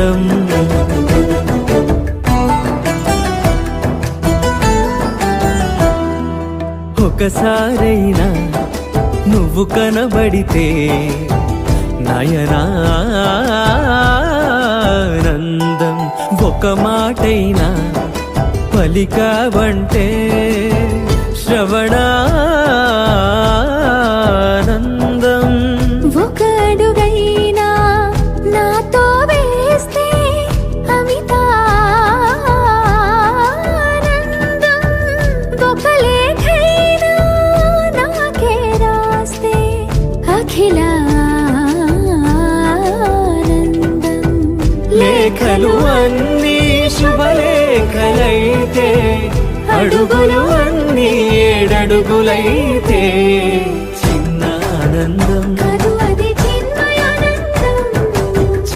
ఆనందం. ఒకసారైనా నువ్వు కనబడితే నయనానందం. ఒక మాటైనా పలికావంటే శ్రవణానందం. ఒక అడుగైనా నాతో వేస్తే అమితానందం. ఒక లేఖైనా నాకే రాస్తే అఖిలానందం. లేఖలు అన్నీ శుభలేఖలైతే, అడుగులు అన్నీ 7 అడుగులైతే చిన్న ఆనందం.